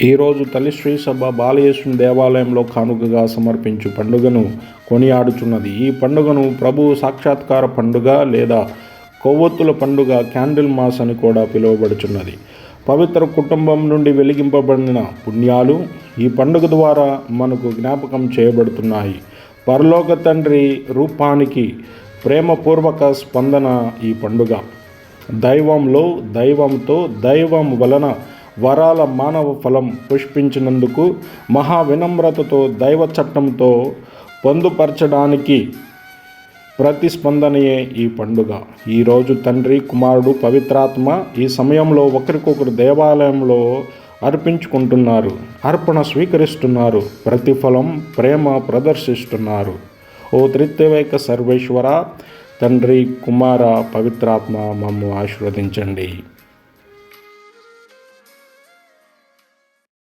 ఈరోజు తల్లి శ్రీ సభ బాలయేసుని దేవాలయంలో కానుకగా సమర్పించు పండుగను కొనియాడుచున్నది. ఈ పండుగను ప్రభువు సాక్షాత్కార పండుగ లేదా కొవ్వొత్తుల పండుగ, క్యాండిల్ మాస్ అని కూడా పిలువబడుచున్నది. పవిత్ర కుటుంబం నుండి వెలిగింపబడిన పుణ్యాలు ఈ పండుగ ద్వారా మనకు జ్ఞాపకం చేయబడుతున్నాయి. పరలోక తండ్రి రూపానికి ప్రేమపూర్వక స్పందన ఈ పండుగ. దైవంలో, దైవంతో, దైవం వలన వరాల మానవ ఫలం పుష్పించినందుకు మహా వినమ్రతతో దైవ చట్టంతో పొందుపరచడానికి ప్రతిస్పందనయే ఈ పండుగ. ఈరోజు తండ్రి, కుమారుడు, పవిత్రాత్మ ఈ సమయంలో ఒకరికొకరు దేవాలయంలో అర్పించుకుంటున్నారు, అర్పణ స్వీకరిస్తున్నారు, ప్రతిఫలం ప్రేమ ప్రదర్శిస్తున్నారు. ఓ త్రిత్వైక సర్వేశ్వర, తండ్రి, కుమార, పవిత్రాత్మ మమ్ము ఆశీర్వదించండి.